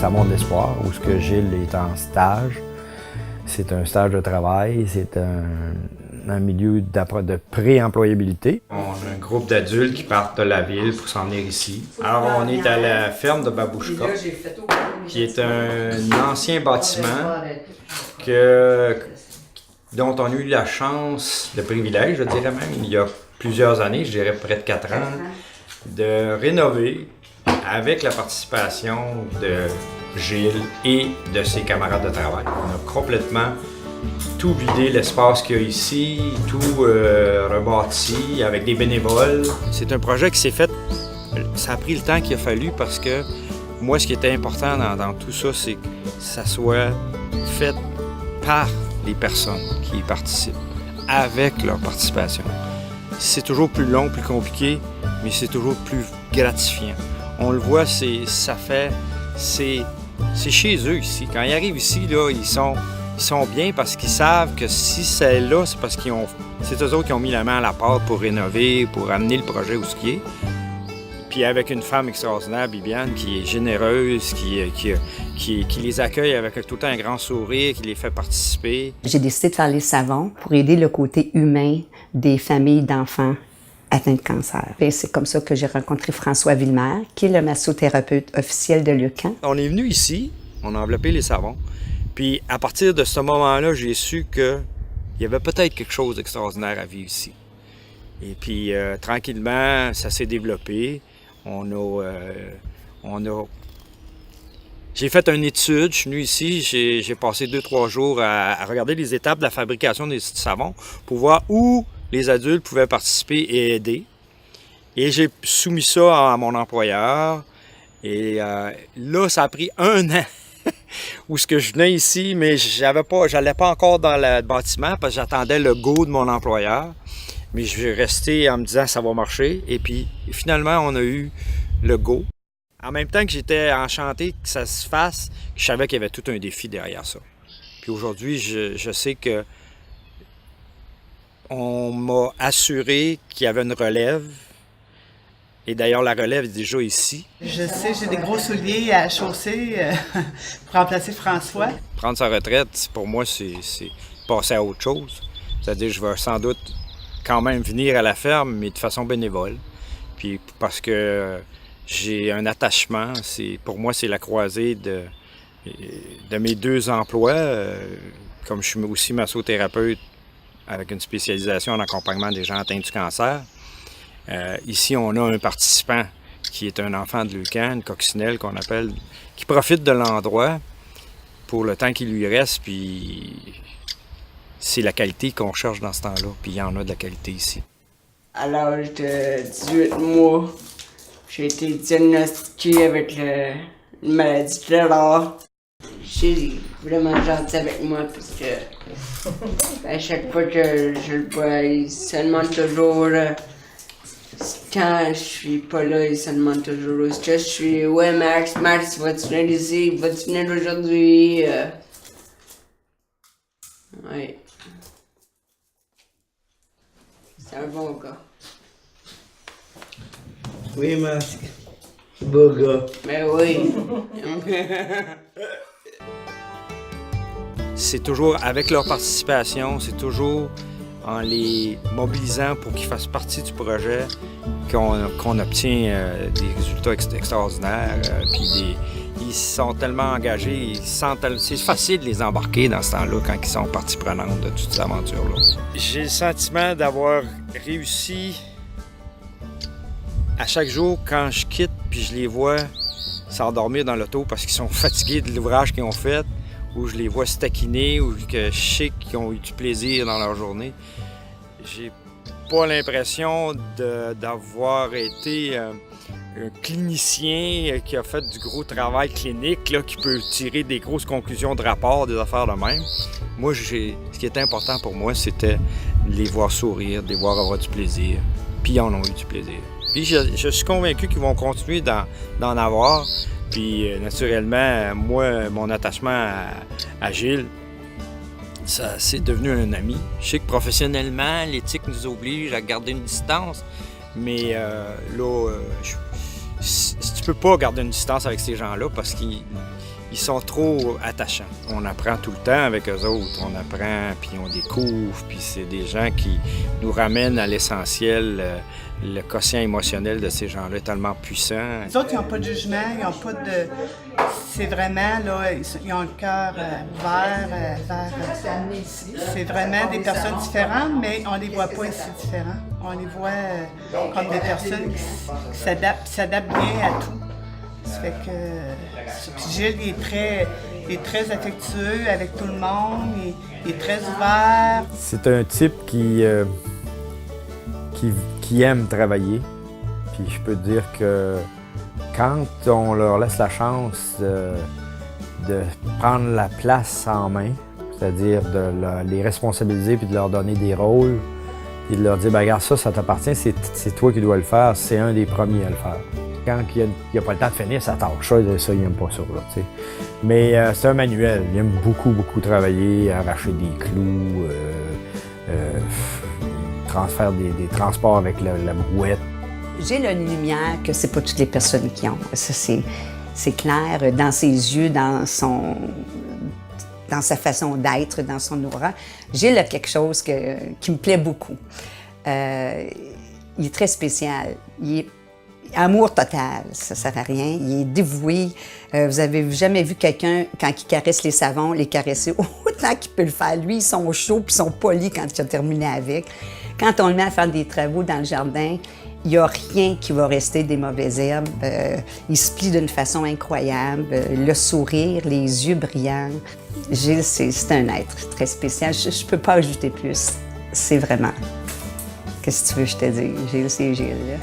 Savon de l'Espoir, où ce que Gilles est en stage. C'est un stage de travail, c'est un milieu de pré-employabilité. On a un groupe d'adultes qui partent de la ville pour s'en venir ici. Alors, on est à la ferme de Babouchka, qui est un ancien bâtiment dont on a eu la chance, le privilège, je dirais même, il y a plusieurs années, je dirais près de 4 ans, de rénover avec la participation de Gilles et de ses camarades de travail. On a complètement tout vidé l'espace qu'il y a ici, tout rebâti avec des bénévoles. C'est un projet qui s'est fait, ça a pris le temps qu'il a fallu parce que moi, ce qui était important dans tout ça, c'est que ça soit fait par les personnes qui y participent, avec leur participation. C'est toujours plus long, plus compliqué, mais c'est toujours plus gratifiant. On le voit, c'est chez eux ici. Quand ils arrivent ici, là, ils sont bien parce qu'ils savent que si c'est là, c'est parce c'est eux autres qui ont mis la main à la pâte pour rénover, pour amener le projet où ce qui est. Puis avec une femme extraordinaire, Bibiane, qui est généreuse, qui les accueille avec tout le temps un grand sourire, qui les fait participer. J'ai décidé de faire les savons pour aider le côté humain des familles d'enfants atteints de cancer. Et c'est comme ça que j'ai rencontré François Villemer, qui est le massothérapeute officiel de Leucan. On est venu ici, on a enveloppé les savons, puis à partir de ce moment-là, j'ai su qu'il y avait peut-être quelque chose d'extraordinaire à vivre ici. Et puis tranquillement, ça s'est développé. J'ai fait une étude, je suis venu ici, j'ai passé 2-3 jours à regarder les étapes de la fabrication des savons pour voir où les adultes pouvaient participer et aider. Et j'ai soumis ça à mon employeur. Et là, ça a pris 1 an où ce que je venais ici, mais j'allais pas encore dans le bâtiment parce que j'attendais le go de mon employeur. Mais je vais rester en me disant ça va marcher. Et puis finalement, on a eu le go. En même temps que j'étais enchanté que ça se fasse, je savais qu'il y avait tout un défi derrière ça. Puis aujourd'hui, je sais que on m'a assuré qu'il y avait une relève. Et d'ailleurs, la relève est déjà ici. Je sais, j'ai des gros souliers à chausser pour remplacer François. Prendre sa retraite, pour moi, c'est passer à autre chose. C'est-à-dire, je vais sans doute quand même venir à la ferme, mais de façon bénévole. Puis parce que j'ai un attachement, pour moi, c'est la croisée de mes 2 emplois. Comme je suis aussi massothérapeute avec une spécialisation en accompagnement des gens atteints du cancer. Ici, on a un participant qui est un enfant de Leucan, une coccinelle qu'on appelle, qui profite de l'endroit pour le temps qui lui reste, puis c'est la qualité qu'on cherche dans ce temps-là, puis il y en a de la qualité ici. À l'âge de 18 mois, j'ai été diagnostiqué avec une maladie très rare. C'est vraiment gentil avec moi parce que à chaque fois que je le vois, il se demande toujours quand je suis pas là, il se demande toujours est-ce que je suis. Ouais, Max, vas-tu venir ici? Vas-tu venir aujourd'hui? Ouais. C'est un bon gars. Oui, Max. Beau gars. Mais oui. C'est toujours avec leur participation, c'est toujours en les mobilisant pour qu'ils fassent partie du projet qu'on obtient des résultats extraordinaires. Puis ils sont tellement engagés, c'est facile de les embarquer dans ce temps-là quand ils sont partie prenante de toute cette aventure-là. J'ai le sentiment d'avoir réussi à chaque jour quand je quitte puis je les vois s'endormir dans l'auto parce qu'ils sont fatigués de l'ouvrage qu'ils ont fait, où je les vois se taquiner, ou que je sais qu'ils ont eu du plaisir dans leur journée. J'ai pas l'impression d'avoir été un clinicien qui a fait du gros travail clinique, là, qui peut tirer des grosses conclusions de rapport, des affaires de même. Moi, ce qui était important pour moi, c'était de les voir sourire, de les voir avoir du plaisir. Puis ils en ont eu du plaisir. Puis je suis convaincu qu'ils vont continuer d'en avoir. Puis naturellement, moi, mon attachement à Gilles, ça c'est devenu un ami. Je sais que professionnellement, l'éthique nous oblige à garder une distance, mais tu peux pas garder une distance avec ces gens-là parce qu'ils ils sont trop attachants. On apprend tout le temps avec eux autres. On apprend, puis on découvre, puis c'est des gens qui nous ramènent à l'essentiel. Le quotient émotionnel de ces gens-là est tellement puissant. Les autres, ils n'ont pas de jugement, ils n'ont pas de... C'est vraiment, là, ils ont le cœur ouvert vers... C'est vraiment des personnes différentes, mais on ne les voit pas ici différents. On les voit comme des personnes qui s'adaptent bien à tout. Ça fait que... Puis Gilles, il est très affectueux avec tout le monde, il est très ouvert. C'est un type qui aime travailler. Puis je peux te dire que quand on leur laisse la chance de prendre la place en main, c'est-à-dire de les responsabiliser puis de leur donner des rôles, et de leur dire, ben regarde, ça t'appartient, c'est toi qui dois le faire, c'est un des premiers à le faire. Quand il n'y a pas le temps de finir sa tâche, ça il n'aime pas ça. Là, t'sais. Mais c'est un manuel, il aime beaucoup travailler, arracher des clous, faire des transports avec la brouette. J'ai une lumière que c'est pas toutes les personnes qui ont. Ça, c'est clair dans ses yeux, dans sa façon d'être, dans son aura. Gilles a quelque chose qui me plaît beaucoup. Il est très spécial. Il est amour total, ça sert à rien. Il est dévoué. Vous avez jamais vu quelqu'un, quand il caresse les savons, les caresser autant qu'il peut le faire. Lui, ils sont chauds puis ils sont polis quand il a terminé avec. Quand on le met à faire des travaux dans le jardin, il n'y a rien qui va rester des mauvaises herbes. Il se plie d'une façon incroyable. Le sourire, les yeux brillants. Gilles, c'est un être très spécial. Je ne peux pas ajouter plus. C'est vraiment... Qu'est-ce que tu veux que je te dise? Gilles, c'est Gilles. Là.